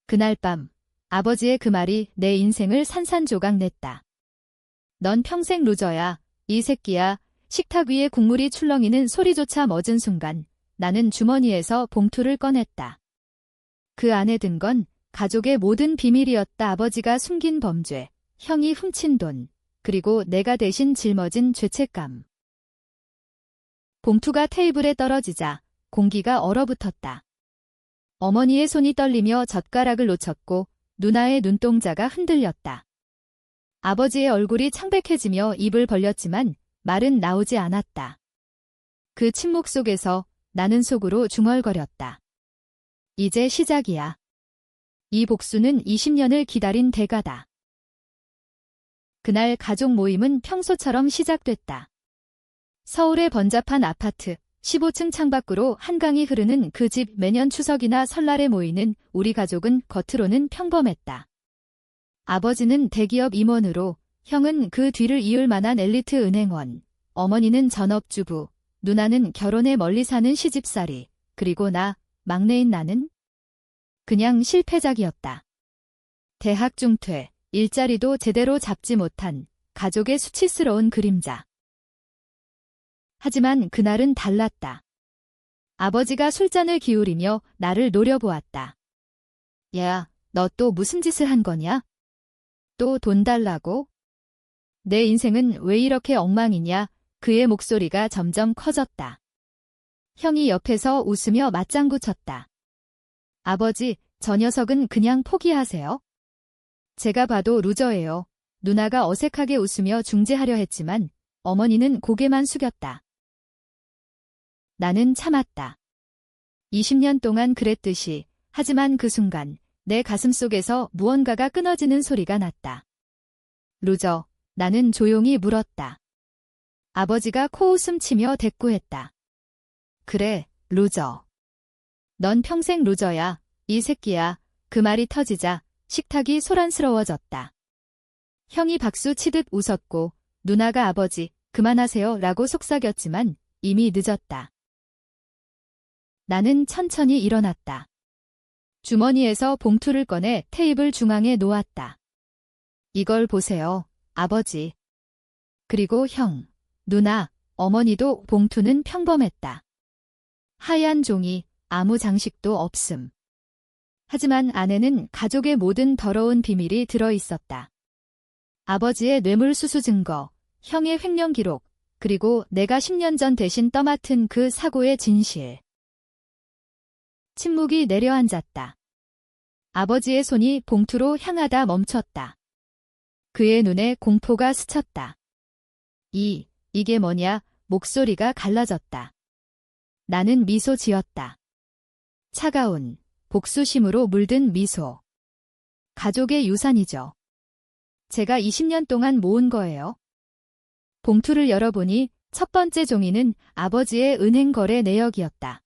그날 밤 아버지의 그 말이 내 인생을 산산조각 냈다. 넌 평생 루저야, 이 새끼야. 식탁 위에 국물이 출렁이는 소리조차 멎은 순간 나는 주머니에서 봉투를 꺼냈다. 그 안에 든 건 가족의 모든 비밀이었다. 아버지가 숨긴 범죄, 형이 훔친 돈, 그리고 내가 대신 짊어진 죄책감. 봉투가 테이블에 떨어지자 공기가 얼어붙었다. 어머니의 손이 떨리며 젓가락을 놓쳤고 누나의 눈동자가 흔들렸다. 아버지의 얼굴이 창백해지며 입을 벌렸지만 말은 나오지 않았다. 그 침묵 속에서 나는 속으로 중얼거렸다. 이제 시작이야. 이 복수는 20년을 기다린 대가다. 그날 가족 모임은 평소처럼 시작됐다. 서울의 번잡한 아파트, 15층 창밖으로 한강이 흐르는 그 집. 매년 추석이나 설날에 모이는 우리 가족은 겉으로는 평범했다. 아버지는 대기업 임원으로, 형은 그 뒤를 이을 만한 엘리트 은행원, 어머니는 전업주부, 누나는 결혼해 멀리 사는 시집살이, 그리고 나, 막내인 나는 그냥 실패작이었다. 대학 중퇴, 일자리도 제대로 잡지 못한 가족의 수치스러운 그림자. 하지만 그날은 달랐다. 아버지가 술잔을 기울이며 나를 노려보았다. 야, 너 또 무슨 짓을 한 거냐? 또 돈 달라고? 내 인생은 왜 이렇게 엉망이냐? 그의 목소리가 점점 커졌다. 형이 옆에서 웃으며 맞장구 쳤다. 아버지, 저 녀석은 그냥 포기하세요. 제가 봐도 루저예요. 누나가 어색하게 웃으며 중재하려 했지만 어머니는 고개만 숙였다. 나는 참았다. 20년 동안 그랬듯이. 하지만 그 순간 내 가슴속에서 무언가가 끊어지는 소리가 났다. 루저, 나는 조용히 물었다. 아버지가 코웃음 치며 대꾸했다. 그래, 루저. 넌 평생 루저야, 이 새끼야. 그 말이 터지자 식탁이 소란스러워졌다. 형이 박수 치듯 웃었고 누나가 아버지, 그만하세요 라고 속삭였지만 이미 늦었다. 나는 천천히 일어났다. 주머니에서 봉투를 꺼내 테이블 중앙에 놓았다. 이걸 보세요, 아버지. 그리고 형, 누나, 어머니도. 봉투는 평범했다. 하얀 종이, 아무 장식도 없음. 하지만 안에는 가족의 모든 더러운 비밀이 들어있었다. 아버지의 뇌물수수 증거, 형의 횡령 기록, 그리고 내가 10년 전 대신 떠맡은 그 사고의 진실. 침묵이 내려앉았다. 아버지의 손이 봉투로 향하다 멈췄다. 그의 눈에 공포가 스쳤다. 이게 뭐냐? 목소리가 갈라졌다. 나는 미소 지었다. 차가운, 복수심으로 물든 미소. 가족의 유산이죠. 제가 20년 동안 모은 거예요. 봉투를 열어보니 첫 번째 종이는 아버지의 은행 거래 내역이었다.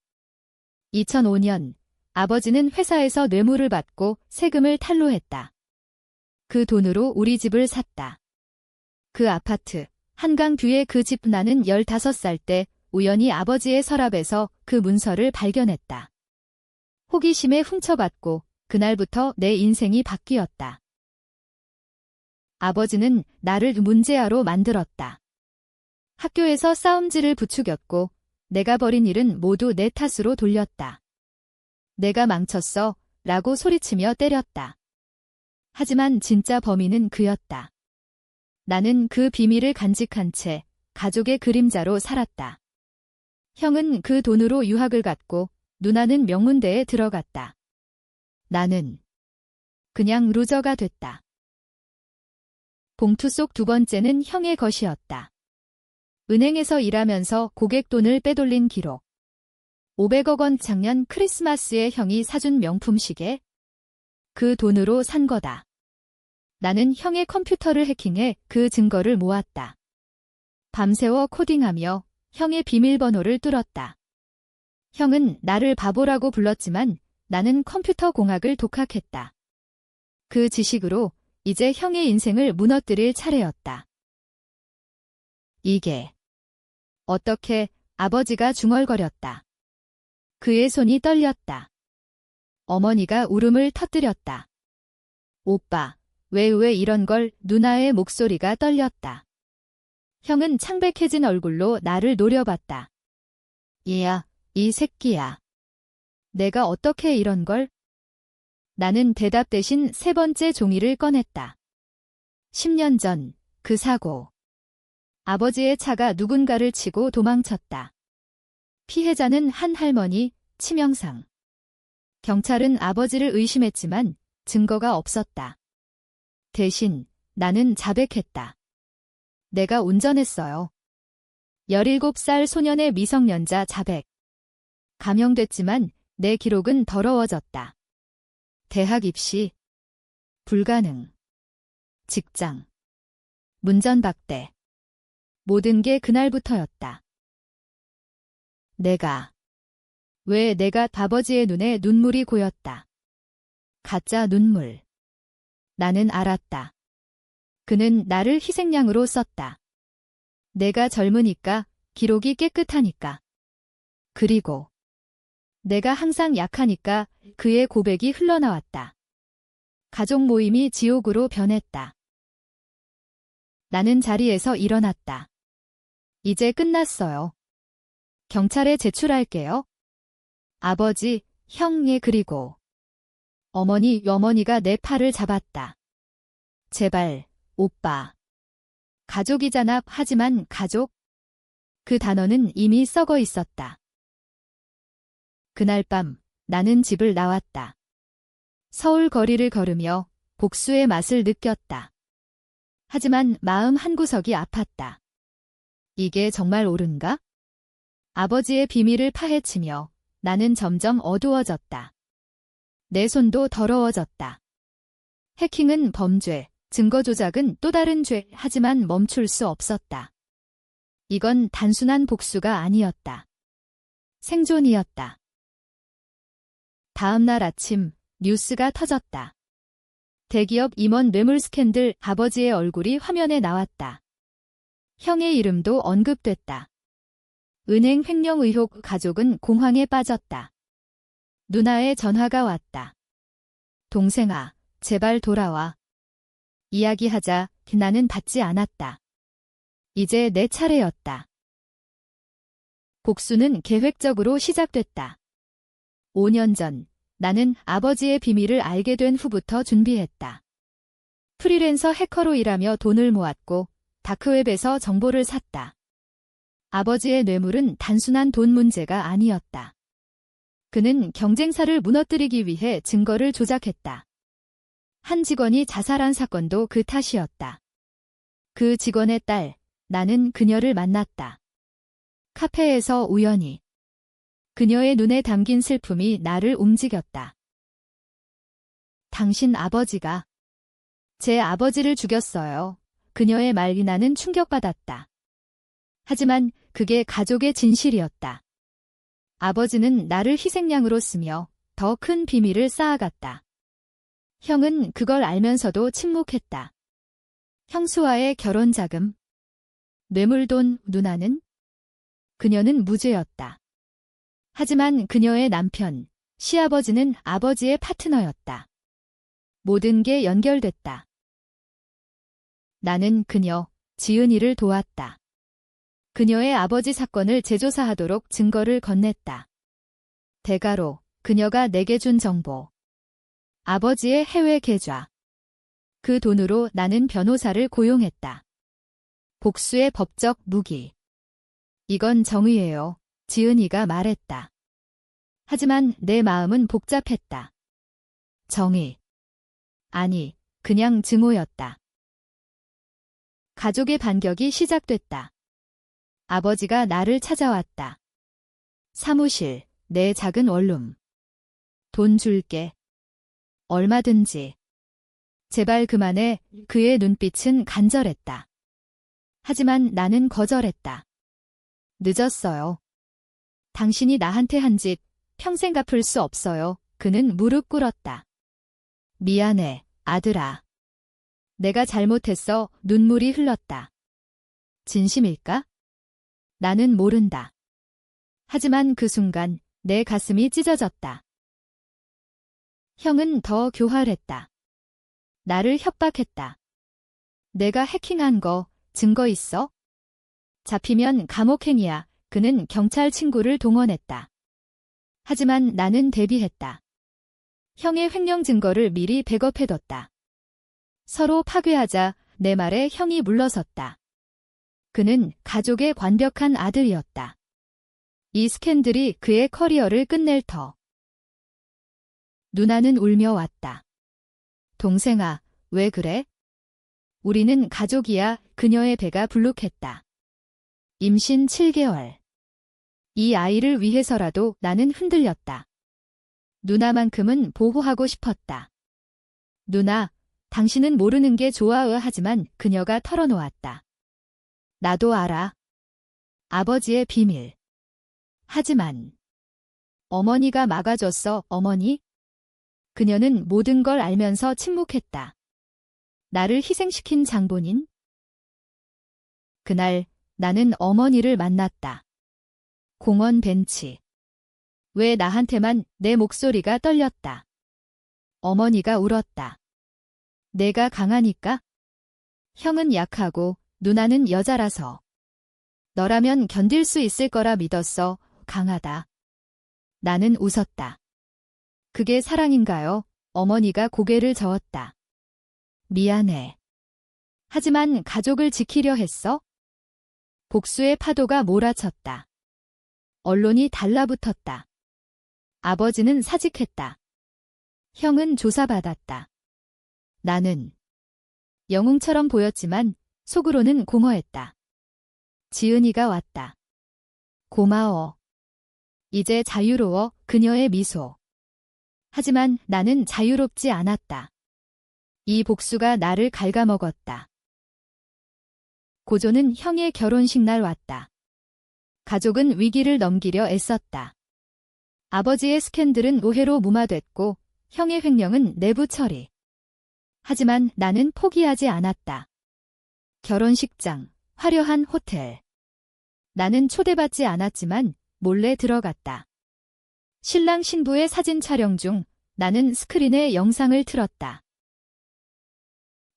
2005년 아버지는 회사에서 뇌물을 받고 세금을 탈루했다. 그 돈으로 우리 집을 샀다. 그 아파트, 한강 뷰의 그 집. 나는 15살 때 우연히 아버지의 서랍에서 그 문서를 발견했다. 호기심에 훔쳐봤고 그날부터 내 인생이 바뀌었다. 아버지는 나를 문제아로 만들었다. 학교에서 싸움질을 부추겼고 내가 벌인 일은 모두 내 탓으로 돌렸다. 내가 망쳤어 라고 소리치며 때렸다. 하지만 진짜 범인은 그였다. 나는 그 비밀을 간직한 채 가족의 그림자로 살았다. 형은 그 돈으로 유학을 갔고 누나는 명문대에 들어갔다. 나는 그냥 루저가 됐다. 봉투 속 두 번째는 형의 것이었다. 은행에서 일하면서 고객 돈을 빼돌린 기록. 500억 원. 작년 크리스마스에 형이 사준 명품 시계. 그 돈으로 산 거다. 나는 형의 컴퓨터를 해킹해 그 증거를 모았다. 밤새워 코딩하며 형의 비밀번호를 뚫었다. 형은 나를 바보라고 불렀지만 나는 컴퓨터 공학을 독학했다. 그 지식으로 이제 형의 인생을 무너뜨릴 차례였다. 이게 어떻게? 아버지가 중얼거렸다. 그의 손이 떨렸다. 어머니가 울음을 터뜨렸다. 오빠, 왜 이런 걸? 누나의 목소리가 떨렸다. 형은 창백해진 얼굴로 나를 노려봤다. 얘야, 이 새끼야. 내가 어떻게 이런 걸? 나는 대답 대신 세 번째 종이를 꺼냈다. 10년 전, 그 사고. 아버지의 차가 누군가를 치고 도망쳤다. 피해자는 한 할머니, 치명상. 경찰은 아버지를 의심했지만 증거가 없었다. 대신 나는 자백했다. 내가 운전했어요. 17살 소년의 미성년자 자백. 감형됐지만 내 기록은 더러워졌다. 대학 입시. 불가능. 직장. 문전박대. 모든 게 그날부터였다. 왜 내가 아버지의 눈에 눈물이 고였다. 가짜 눈물. 나는 알았다. 그는 나를 희생양으로 썼다. 내가 젊으니까, 기록이 깨끗하니까. 그리고 내가 항상 약하니까 그의 고백이 흘러나왔다. 가족 모임이 지옥으로 변했다. 나는 자리에서 일어났다. 이제 끝났어요. 경찰에 제출할게요. 아버지, 형예 그리고 어머니가 내 팔을 잡았다. 제발, 오빠. 가족이잖아. 하지만 가족? 그 단어는 이미 썩어 있었다. 그날 밤 나는 집을 나왔다. 서울 거리를 걸으며 복수의 맛을 느꼈다. 하지만 마음 한구석이 아팠다. 이게 정말 옳은가? 아버지의 비밀을 파헤치며 나는 점점 어두워졌다. 내 손도 더러워졌다. 해킹은 범죄, 증거 조작은 또 다른 죄, 하지만 멈출 수 없었다. 이건 단순한 복수가 아니었다. 생존이었다. 다음 날 아침, 뉴스가 터졌다. 대기업 임원 뇌물 스캔들, 아버지의 얼굴이 화면에 나왔다. 형의 이름도 언급됐다. 은행 횡령 의혹, 가족은 공황에 빠졌다. 누나의 전화가 왔다. 동생아, 제발 돌아와. 이야기하자. 나는 받지 않았다. 이제 내 차례였다. 복수는 계획적으로 시작됐다. 5년 전, 나는 아버지의 비밀을 알게 된 후부터 준비했다. 프리랜서 해커로 일하며 돈을 모았고 다크웹에서 정보를 샀다. 아버지의 뇌물은 단순한 돈 문제가 아니었다. 그는 경쟁사를 무너뜨리기 위해 증거를 조작했다. 한 직원이 자살한 사건도 그 탓이었다. 그 직원의 딸, 나는 그녀를 만났다. 카페에서 우연히. 그녀의 눈에 담긴 슬픔이 나를 움직였다. 당신 아버지가 제 아버지를 죽였어요. 그녀의 말이 나는 충격받았다. 하지만 그게 가족의 진실이었다. 아버지는 나를 희생양으로 쓰며 더 큰 비밀을 쌓아갔다. 형은 그걸 알면서도 침묵했다. 형수와의 결혼 자금, 뇌물돈, 누나는? 그녀는 무죄였다. 하지만 그녀의 남편, 시아버지는 아버지의 파트너였다. 모든 게 연결됐다. 나는 그녀, 지은이를 도왔다. 그녀의 아버지 사건을 재조사하도록 증거를 건넸다. 대가로 그녀가 내게 준 정보. 아버지의 해외 계좌. 그 돈으로 나는 변호사를 고용했다. 복수의 법적 무기. 이건 정의예요. 지은이가 말했다. 하지만 내 마음은 복잡했다. 정의. 아니, 그냥 증오였다. 가족의 반격이 시작됐다. 아버지가 나를 찾아왔다. 사무실, 내 작은 원룸. 돈 줄게. 얼마든지. 제발 그만해. 그의 눈빛은 간절했다. 하지만 나는 거절했다. 늦었어요. 당신이 나한테 한 짓 평생 갚을 수 없어요. 그는 무릎 꿇었다. 미안해, 아들아. 내가 잘못했어. 눈물이 흘렀다. 진심일까? 나는 모른다. 하지만 그 순간 내 가슴이 찢어졌다. 형은 더 교활했다. 나를 협박했다. 내가 해킹한 거 증거 있어? 잡히면 감옥행이야. 그는 경찰 친구를 동원했다. 하지만 나는 대비했다. 형의 횡령 증거를 미리 백업해뒀다. 서로 파괴하자 내 말에 형이 물러섰다. 그는 가족의 완벽한 아들이었다. 이 스캔들이 그의 커리어를 끝낼 터. 누나는 울며 왔다. 동생아, 왜 그래? 우리는 가족이야. 그녀의 배가 불룩했다. 임신 7개월. 이 아이를 위해서라도 나는 흔들렸다. 누나만큼은 보호하고 싶었다. 누나, 당신은 모르는 게 좋아. 하지만 그녀가 털어놓았다. 나도 알아. 아버지의 비밀. 하지만 어머니가 막아줬어. 어머니? 그녀는 모든 걸 알면서 침묵했다. 나를 희생시킨 장본인? 그날 나는 어머니를 만났다. 공원 벤치. 왜 나한테만 내 목소리가 떨렸다. 어머니가 울었다. 내가 강하니까? 형은 약하고 누나는 여자라서. 너라면 견딜 수 있을 거라 믿었어. 강하다. 나는 웃었다. 그게 사랑인가요? 어머니가 고개를 저었다. 미안해. 하지만 가족을 지키려 했어? 복수의 파도가 몰아쳤다. 언론이 달라붙었다. 아버지는 사직했다. 형은 조사받았다. 나는 영웅처럼 보였지만 속으로는 공허했다. 지은이가 왔다. 고마워. 이제 자유로워. 그녀의 미소. 하지만 나는 자유롭지 않았다. 이 복수가 나를 갉아먹었다. 고조는 형의 결혼식 날 왔다. 가족은 위기를 넘기려 애썼다. 아버지의 스캔들은 오해로 무마됐고 형의 횡령은 내부 처리. 하지만 나는 포기하지 않았다. 결혼식장, 화려한 호텔. 나는 초대받지 않았지만 몰래 들어갔다. 신랑 신부의 사진 촬영 중 나는 스크린에 영상을 틀었다.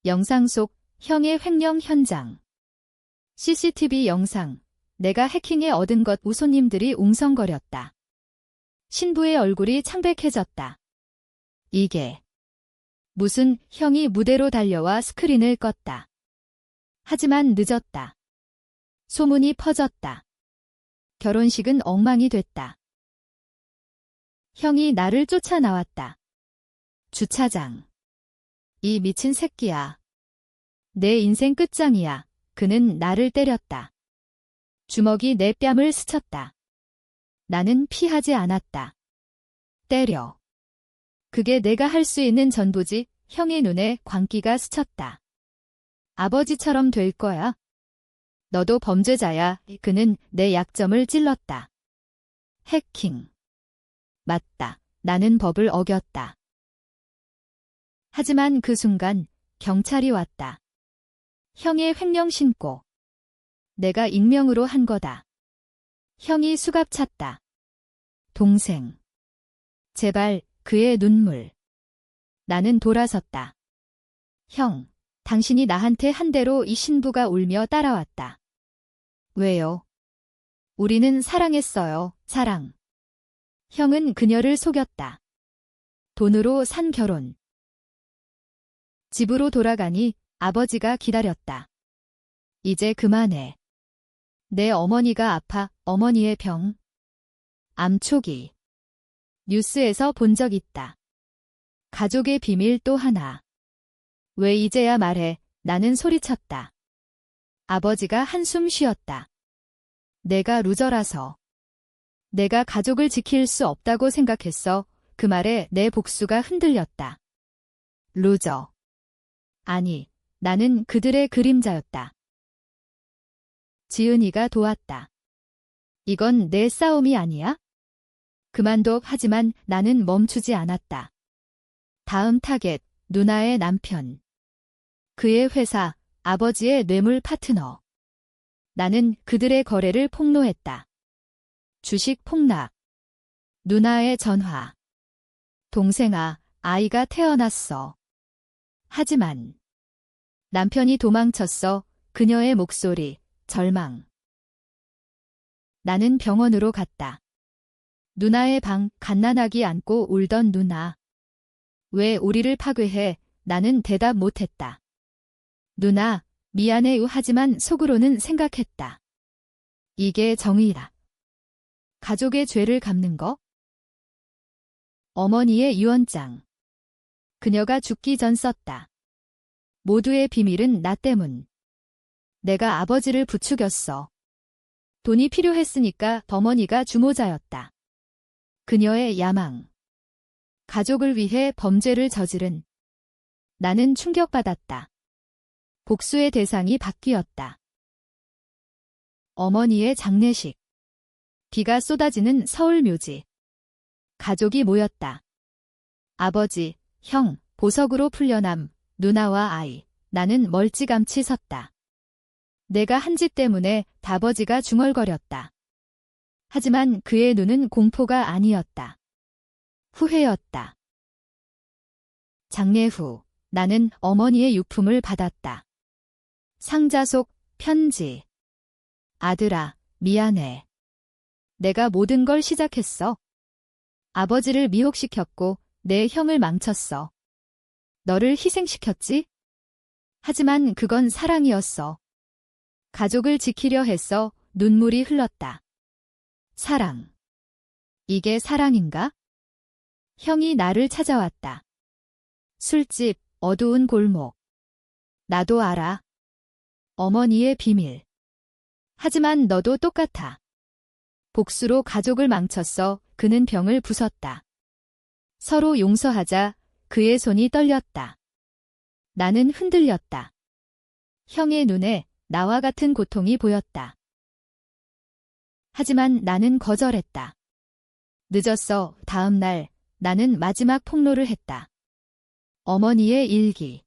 영상 속 형의 횡령 현장. CCTV 영상. 내가 해킹해 얻은 것. 우손님들이 웅성거렸다. 신부의 얼굴이 창백해졌다. 이게 무슨. 형이 무대로 달려와 스크린을 껐다. 하지만 늦었다. 소문이 퍼졌다. 결혼식은 엉망이 됐다. 형이 나를 쫓아 나왔다. 주차장. 이 미친 새끼야. 내 인생 끝장이야. 그는 나를 때렸다. 주먹이 내 뺨을 스쳤다. 나는 피하지 않았다. 때려. 그게 내가 할 수 있는 전부지. 형의 눈에 광기가 스쳤다. 아버지처럼 될 거야. 너도 범죄자야. 그는 내 약점을 찔렀다. 해킹. 맞다. 나는 법을 어겼다. 하지만 그 순간 경찰이 왔다. 형의 횡령 신고. 내가 익명으로 한 거다. 형이 수갑 찼다. 동생. 제발. 그의 눈물. 나는 돌아섰다. 형, 당신이 나한테 한 대로. 이 신부가 울며 따라왔다. 왜요? 우리는 사랑했어요. 사랑. 형은 그녀를 속였다. 돈으로 산 결혼. 집으로 돌아가니 아버지가 기다렸다. 이제 그만해. 내 어머니가 아파. 어머니의 병. 암 초기. 뉴스에서 본 적 있다. 가족의 비밀 또 하나. 왜 이제야 말해. 나는 소리쳤다. 아버지가 한숨 쉬었다. 내가 루저라서. 내가 가족을 지킬 수 없다고 생각했어. 그 말에 내 복수가 흔들렸다. 루저. 아니, 나는 그들의 그림자였다. 지은이가 도왔다. 이건 내 싸움이 아니야? 그만둬. 하지만 나는 멈추지 않았다. 다음 타겟, 누나의 남편. 그의 회사, 아버지의 뇌물 파트너. 나는 그들의 거래를 폭로했다. 주식 폭락. 누나의 전화. 동생아, 아이가 태어났어. 하지만 남편이 도망쳤어. 그녀의 목소리, 절망. 나는 병원으로 갔다. 누나의 방, 갓난아기 안고 울던 누나. 왜 우리를 파괴해? 나는 대답 못했다. 누나, 미안해요. 하지만 속으로는 생각했다. 이게 정의라. 가족의 죄를 갚는 거? 어머니의 유언장. 그녀가 죽기 전 썼다. 모두의 비밀은 나 때문. 내가 아버지를 부추겼어. 돈이 필요했으니까. 어머니가 주모자였다. 그녀의 야망. 가족을 위해 범죄를 저지른. 나는 충격받았다. 복수의 대상이 바뀌었다. 어머니의 장례식. 비가 쏟아지는 서울 묘지. 가족이 모였다. 아버지, 형, 보석으로 풀려남, 누나와 아이. 나는 멀찌감치 섰다. 내가 한 짓 때문에 아버지가 중얼거렸다. 하지만 그의 눈은 공포가 아니었다. 후회였다. 장례 후 나는 어머니의 유품을 받았다. 상자 속 편지. 아들아, 미안해. 내가 모든 걸 시작했어. 아버지를 미혹시켰고 내 형을 망쳤어. 너를 희생시켰지? 하지만 그건 사랑이었어. 가족을 지키려 했어. 눈물이 흘렀다. 사랑. 이게 사랑인가? 형이 나를 찾아왔다. 술집, 어두운 골목. 나도 알아. 어머니의 비밀. 하지만 너도 똑같아. 복수로 가족을 망쳤어. 그는 병을 부쉈다. 서로 용서하자. 그의 손이 떨렸다. 나는 흔들렸다. 형의 눈에 나와 같은 고통이 보였다. 하지만 나는 거절했다. 늦었어. 다음 날 나는 마지막 폭로를 했다. 어머니의 일기.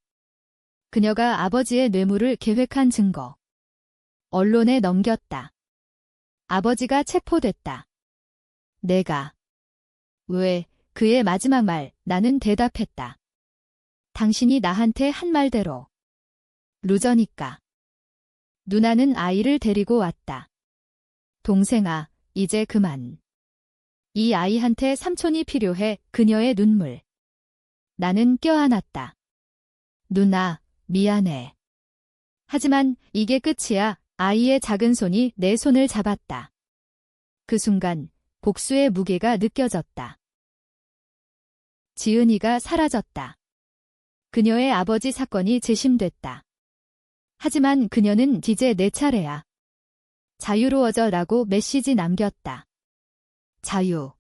그녀가 아버지의 뇌물을 계획한 증거. 언론에 넘겼다. 아버지가 체포됐다. 내가. 왜? 그의 마지막 말. 나는 대답했다. 당신이 나한테 한 말대로. 루저니까. 누나는 아이를 데리고 왔다. 동생아, 이제 그만. 이 아이한테 삼촌이 필요해. 그녀의 눈물. 나는 껴안았다. 누나, 미안해. 하지만 이게 끝이야. 아이의 작은 손이 내 손을 잡았다. 그 순간 복수의 무게가 느껴졌다. 지은이가 사라졌다. 그녀의 아버지 사건이 재심됐다. 하지만 그녀는 이제 내 차례야. 자유로워져라고 메시지 남겼다. 자유.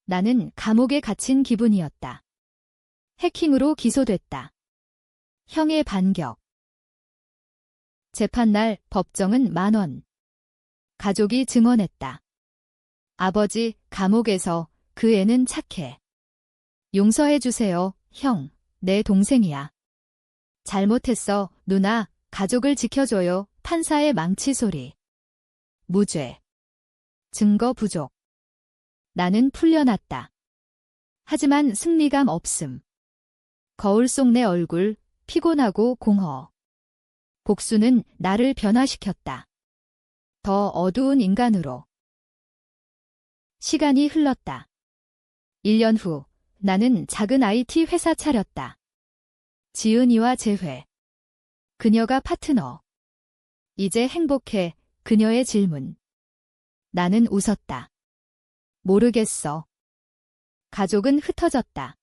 나는 감옥에 갇힌 기분이었다. 해킹으로 기소됐다. 형의 반격. 재판날 법정은 10,000원. 가족이 증언했다. 아버지, 감옥에서 그 애는 착해. 용서해주세요, 형. 내 동생이야. 잘못했어, 누나. 가족을 지켜줘요. 판사의 망치 소리. 무죄. 증거 부족. 나는 풀려났다. 하지만 승리감 없음. 거울 속 내 얼굴, 피곤하고 공허. 복수는 나를 변화시켰다. 더 어두운 인간으로. 시간이 흘렀다. 1년 후, 나는 작은 IT 회사 차렸다. 지은이와 재회. 그녀가 파트너. 이제 행복해. 그녀의 질문. 나는 웃었다. 모르겠어. 가족은 흩어졌다.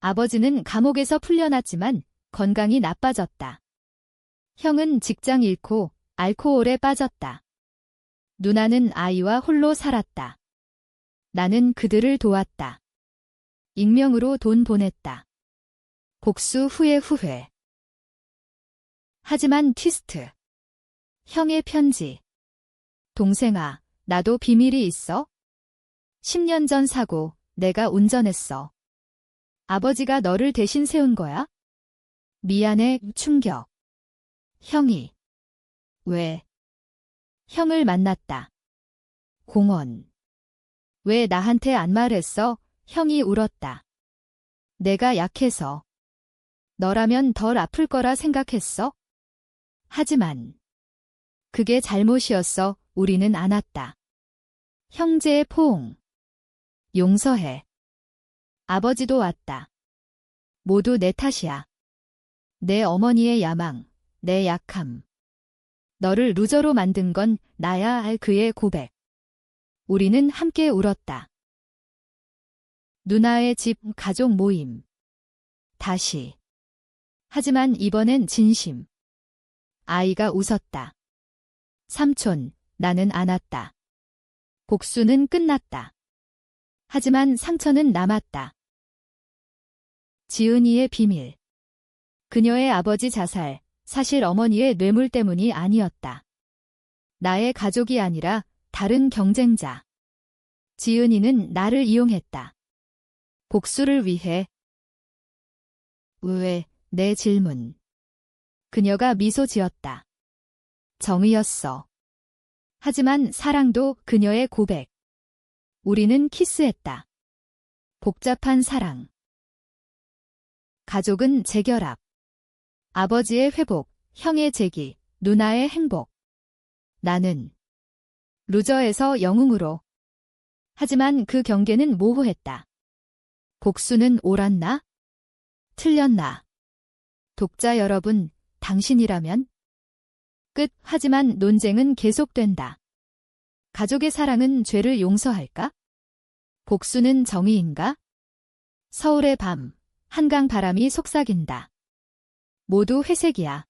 아버지는 감옥에서 풀려났지만 건강이 나빠졌다. 형은 직장 잃고 알코올에 빠졌다. 누나는 아이와 홀로 살았다. 나는 그들을 도왔다. 익명으로 돈 보냈다. 복수 후에 후회. 하지만 트위스트. 형의 편지. 동생아, 나도 비밀이 있어? 10년 전 사고, 내가 운전했어. 아버지가 너를 대신 세운 거야? 미안해. 충격. 형이. 왜? 형을 만났다. 공원. 왜 나한테 안 말했어? 형이 울었다. 내가 약해서. 너라면 덜 아플 거라 생각했어? 하지만 그게 잘못이었어. 우리는 안았다. 형제의 포옹. 용서해. 아버지도 왔다. 모두 내 탓이야. 내 어머니의 야망, 내 약함. 너를 루저로 만든 건 나야 할 그의 고백. 우리는 함께 울었다. 누나의 집 가족 모임. 다시. 하지만 이번엔 진심. 아이가 웃었다. 삼촌, 나는 안았다. 복수는 끝났다. 하지만 상처는 남았다. 지은이의 비밀. 그녀의 아버지 자살, 사실 어머니의 뇌물 때문이 아니었다. 나의 가족이 아니라 다른 경쟁자. 지은이는 나를 이용했다. 복수를 위해. 왜, 내 질문. 그녀가 미소 지었다. 정의였어. 하지만 사랑도 그녀의 고백. 우리는 키스했다. 복잡한 사랑. 가족은 재결합. 아버지의 회복, 형의 재기, 누나의 행복. 나는 루저에서 영웅으로. 하지만 그 경계는 모호했다. 복수는 옳았나? 틀렸나? 독자 여러분, 당신이라면? 끝. 하지만 논쟁은 계속된다. 가족의 사랑은 죄를 용서할까? 복수는 정의인가? 서울의 밤, 한강 바람이 속삭인다. 모두 회색이야.